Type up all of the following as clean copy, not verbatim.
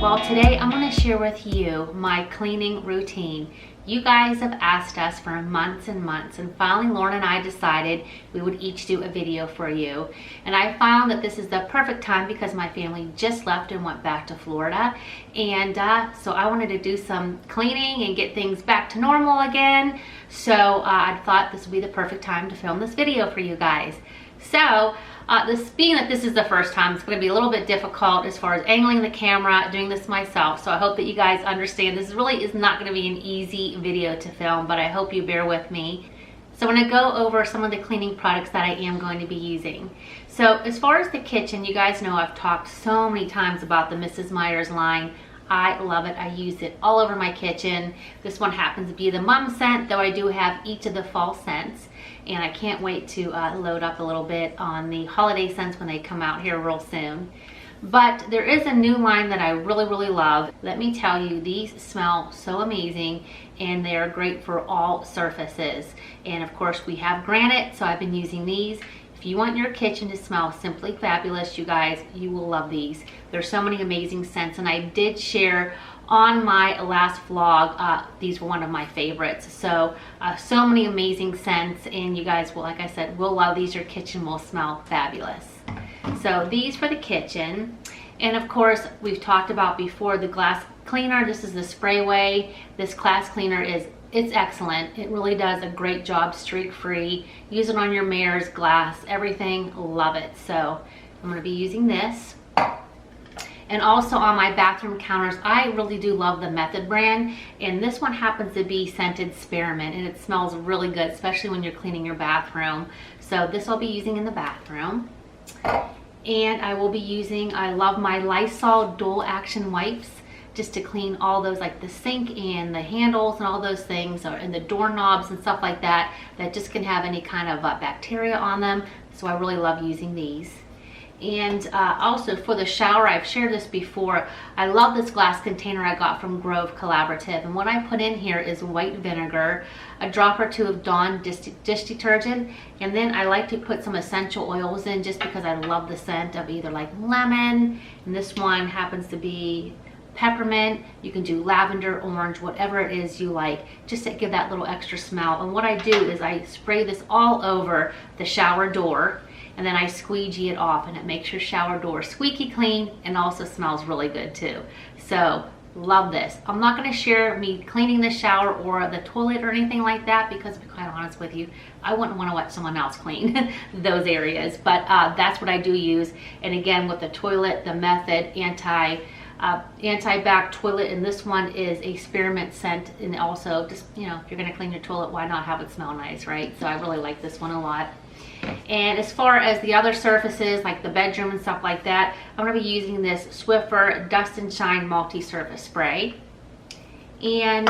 Well, today I'm going to share with you my cleaning routine. You guys have asked us for months and months, and finally Lauren and I decided we would each do a video for you. And I found that this is the perfect time because my family just left and went back to Florida, and so I wanted to do some cleaning and get things back to normal again. So I thought this would be the perfect time to film this video for you guys. So being that this is the first time, it's going to be a little bit difficult as far as angling the camera, doing this myself. So I hope that you guys understand this really is not going to be an easy video to film, but I hope you bear with me. So I'm going to go over some of the cleaning products that I am going to be using. So as far as the kitchen, you guys know I've talked so many times about the Mrs. Meyer's line. I love it. I use it all over my kitchen. This one happens to be the mum scent, though I do have each of the fall scents. And I can't wait to load up a little bit on the holiday scents when they come out here real soon. But there is a new line that I really love. Let me tell you, these smell so amazing, and they are great for all surfaces. And of course we have granite, so I've been using these. If you want your kitchen to smell simply fabulous, you guys, you will love these. There's so many amazing scents, and I did share on my last vlog, these were one of my favorites. So so many amazing scents, and you guys will, like I said, will love these. Your kitchen will smell fabulous. So these for the kitchen. And of course, we've talked about before the glass cleaner. This is the Sprayway. This glass cleaner it's excellent. It really does a great job, streak free. Use it on your mirrors, glass, everything, love it. So I'm gonna be using this. And also on my bathroom counters, I really do love the Method brand. And this one happens to be scented spearmint, and it smells really good, especially when you're cleaning your bathroom. So this I'll be using in the bathroom. And I will be using, I love my Lysol dual action wipes, just to clean all those, like the sink and the handles and all those things, and the doorknobs and stuff like that, that just can have any kind of bacteria on them. So I really love using these. And also for the shower, I've shared this before, I love this glass container I got from Grove Collaborative. And what I put in here is white vinegar, a drop or two of Dawn dish detergent, and then I like to put some essential oils in just because I love the scent of either like lemon, and this one happens to be peppermint. You can do lavender, orange, whatever it is you like, just to give that little extra smell. And what I do is I spray this all over the shower door, and then I squeegee it off, and it makes your shower door squeaky clean and also smells really good too. So love this. I'm not going to share me cleaning the shower or the toilet or anything like that, because to be quite honest with you, I wouldn't want to watch someone else clean those areas. But that's what I do use. And again, with the toilet, the Method anti-bac toilet, and this one is a spearmint scent. And also, just, you know, if you're going to clean your toilet, why not have it smell nice, right? So I really like this one a lot. And as far as the other surfaces, like the bedroom and stuff like that, I'm going to be using this Swiffer Dust and Shine Multi-Surface Spray. And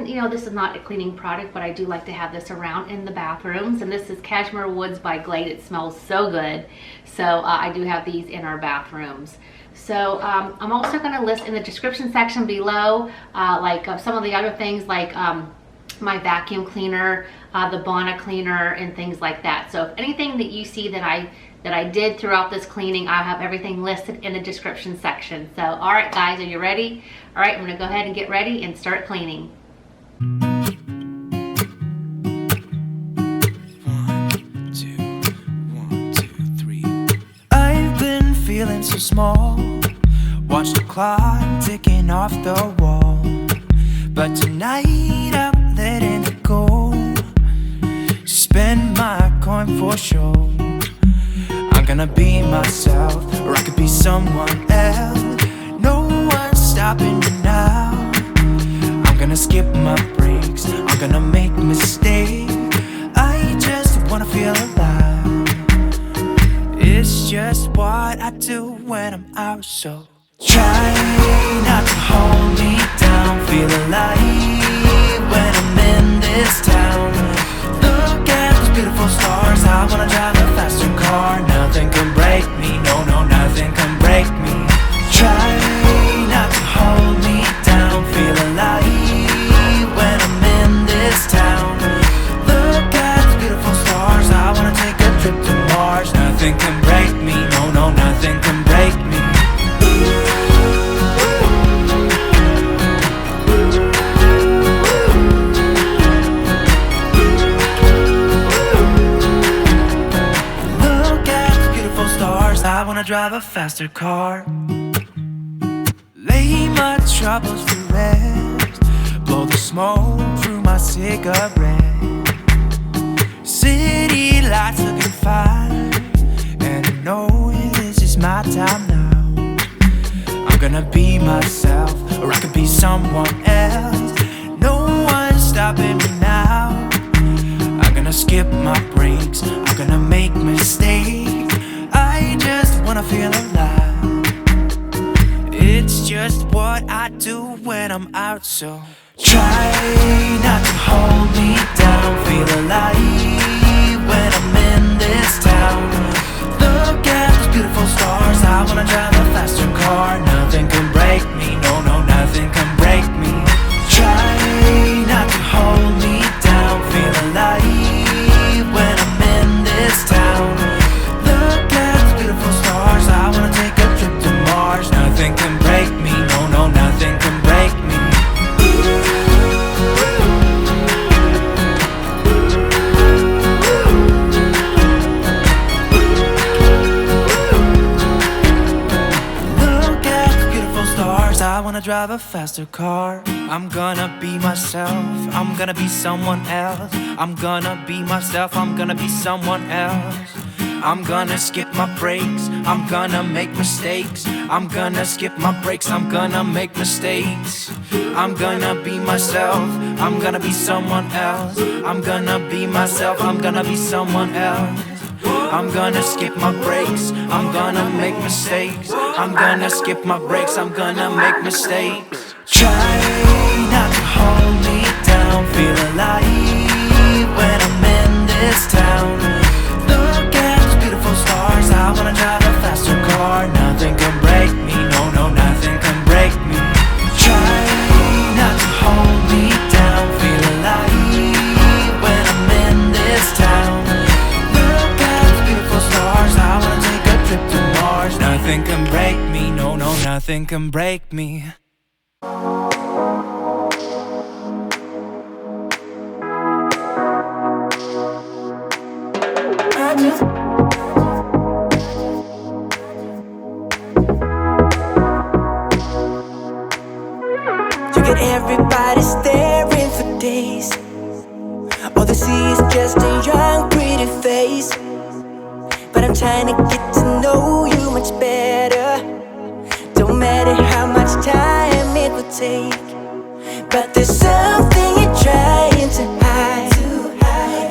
you know, this is not a cleaning product, but I do like to have this around in the bathrooms. And this is Cashmere Woods by Glade. It smells so good. So I do have these in our bathrooms. So I'm also going to list in the description section below, some of the other things, like my vacuum cleaner, the Bonna cleaner, and things like that. So if anything that you see that I did throughout this cleaning, I'll have everything listed in the description section. So all right guys, are you ready? All right, I'm gonna go ahead and get ready and start cleaning. 1, 2, 3. I've been feeling so small. Watch the clock ticking off the wall. But tonight I'm letting it go. Spend my coin for sure. I'm gonna be myself, or I could be someone else. No one's stopping me now. I'm gonna skip my breaks, I'm gonna make mistakes. I just wanna feel alive. It's just what I do when I'm out, so try not to hold me down. Feel alive when I'm in this town. Look at those beautiful stars. I wanna drive a faster car. Nothing can break me, no, nothing can break me. Try not to hold me down. Feel alive when I'm in this town. Look at those beautiful stars. I wanna take a trip to Mars. Nothing can break me, no, nothing can break me. Ooh. wanna drive a faster car. Lay my troubles to rest, blow the smoke through my cigarette. City lights looking fine, and I know this is my time now. I'm gonna be myself, or I could be someone else. No one's stopping me now. I'm gonna skip my breaks, I'm gonna make mistakes. I just wanna feel alive. It's just what I do when I'm out, so try not to hold me down. Feel alive when I'm in this town. Look at those beautiful stars. I wanna drive a faster car. Nothing can break me, no, no, nothing can break me. Try not to hold me down. Feel alive when I'm in this town. Look at those beautiful stars. I wanna take a trip to Mars. Nothing can break me, no, no, nothing can break me. I wanna drive a faster car. I'm gonna be myself, I'm gonna be someone else. I'm gonna be myself, I'm gonna be someone else. I'm gonna skip my breaks, I'm gonna make mistakes. I'm gonna skip my breaks, I'm gonna make mistakes. I'm gonna be myself, I'm gonna be someone else. I'm gonna be myself, I'm gonna be someone else. I'm gonna skip my breaks, I'm gonna make mistakes. I'm gonna skip my breaks, I'm gonna make mistakes. Try not to hold me down. Feel alive when I'm in this town. Look at those beautiful stars. I wanna drive a faster car. Nothing can break me, no, no, nothing can break me. Try not to hold me down. Feel alive when I'm in this town. I wanna take a trip to Mars. Nothing can break me, no, no, nothing can break me. You get everybody staring for days. All they see is just a young, pretty face. But I'm trying to get to know you much better. Don't matter how much time it will take. But there's something you're trying to hide.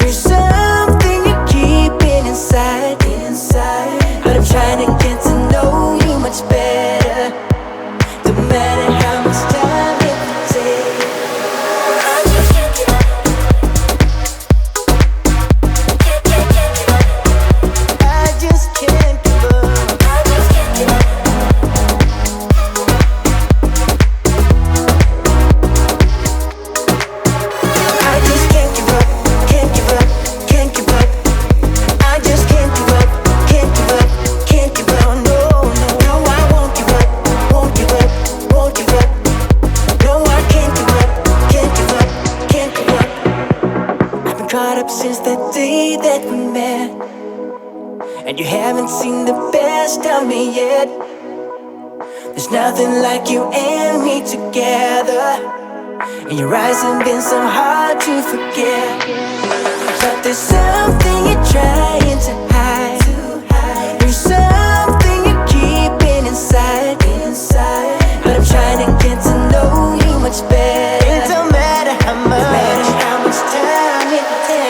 There's something you're keeping inside. But I'm trying to get to know you much better. Don't matter how much time it will take. Since that day that we met, and you haven't seen the best of me yet. There's nothing like you and me together, and your eyes have been so hard to forget. But there's something you're trying to hide. There's something you're keeping inside. But I'm trying to get to know you much better. It don't matter how much, no matter how much time it takes.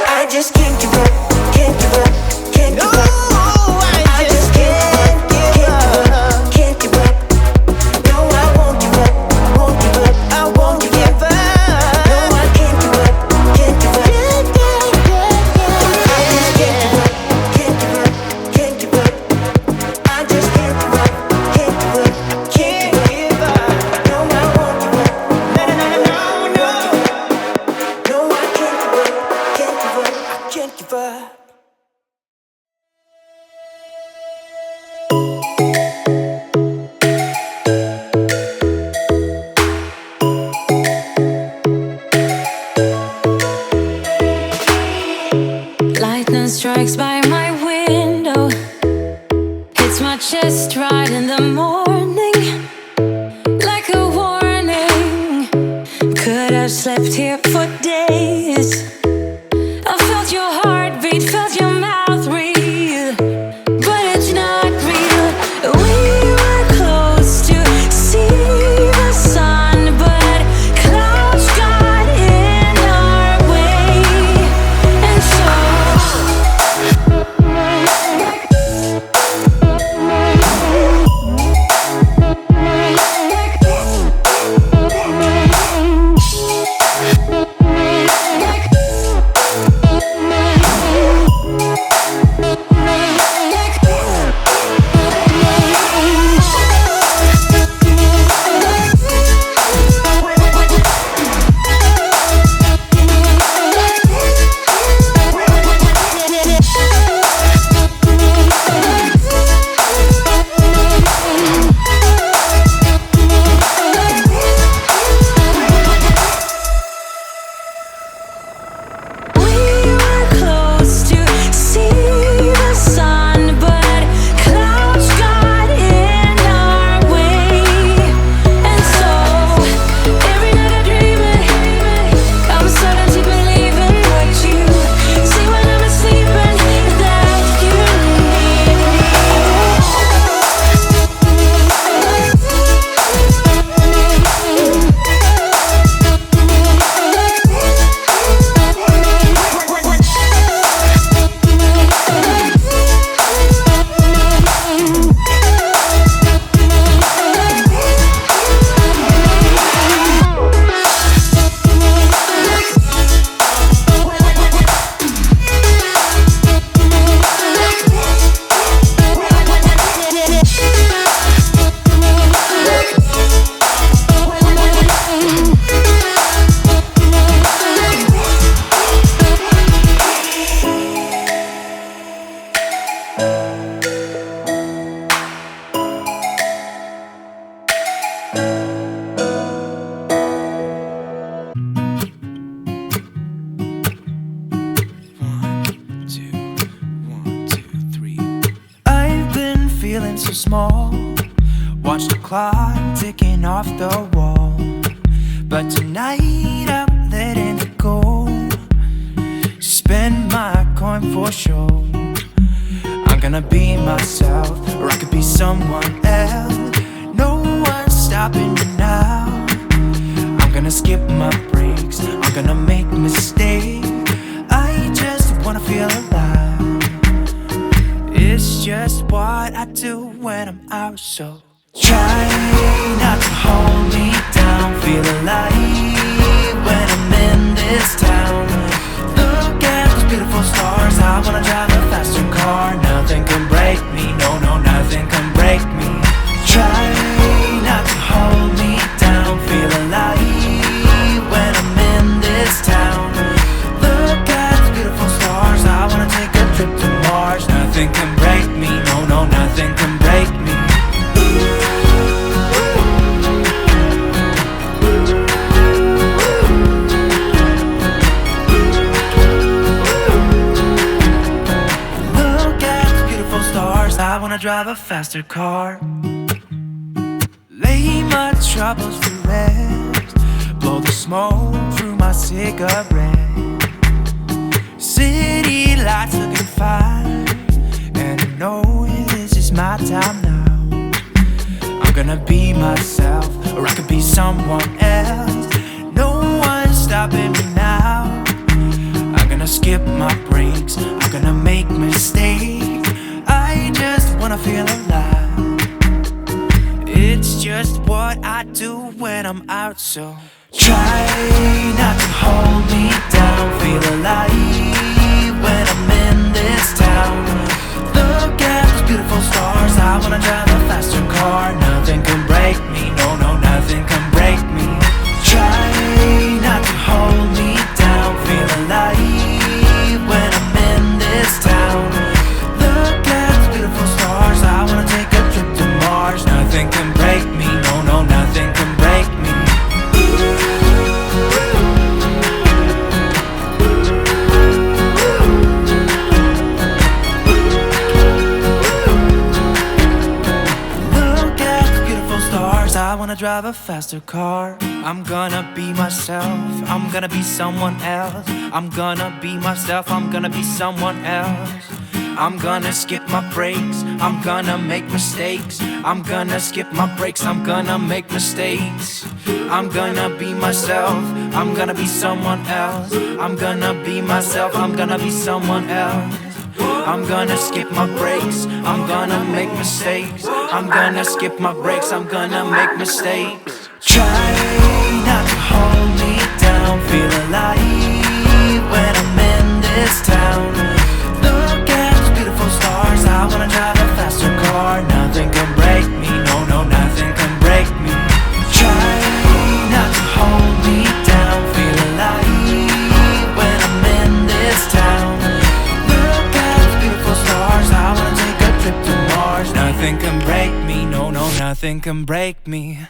I just can't give up. strikes by my window, hits my chest right in the morning, like a warning. Could have slept here for days. I felt your heartbeat, felt your mouth breathe, but it's not real. We were close to see the sun, but clouds got in our way, and so small. Watch the clock ticking off the wall. But tonight I'm letting it go. Spend my coin for sure. I'm gonna be myself, or I could be someone else. No one's stopping me now. I'm gonna skip my breaks, I'm gonna make mistakes. I just wanna feel alive. It's just what I do when I'm out, so try not to hold me down. Feel alive when I'm in this town. Look at those beautiful stars. I wanna drive a faster car. Nothing can break me, no, nothing can break me. Try not to hold me down. Feel alive when I'm in this town. Look at those beautiful stars. I wanna take a trip to Mars. Nothing can break me, no, nothing can break me. I wanna drive a faster car. Lay my troubles to rest. Blow the smoke through my cigarette. City lights looking fine, and I know this is my time now. I'm gonna be myself, or I could be someone else. No one's stopping me now. I'm gonna skip my breaks, I'm gonna make mistakes. I just wanna feel alive. It's just what I do when I'm out, so try not to hold me down. Feel alive when I'm in this town. Look at those beautiful stars. I wanna drive a faster car. Nothing can break me, no, nothing can break me. Try not to hold me down. Feel alive when I'm in this town. Look at those beautiful stars. I wanna take a trip to Mars. Nothing can break me, no, nothing can break me. drive a faster car. I'm gonna be myself, I'm gonna be someone else. I'm gonna be myself, I'm gonna be someone else. I'm gonna skip my breaks, I'm gonna make mistakes. I'm gonna skip my breaks, I'm gonna make mistakes. I'm gonna be myself, I'm gonna be someone else. I'm gonna be myself, I'm gonna be someone else. I'm gonna skip my breaks, I'm gonna make mistakes. I'm gonna skip my breaks, I'm gonna make mistakes. Try not to hold me down, feel alive when I'm in this town. Look at those beautiful stars, I wanna drive a faster car. Nothing can break me, no, no, nothing can break me. Try not to hold me down, feel alive when I'm in this town. Look at those beautiful stars, I wanna take a trip to Mars. Nothing can break me, no, no, nothing can break me.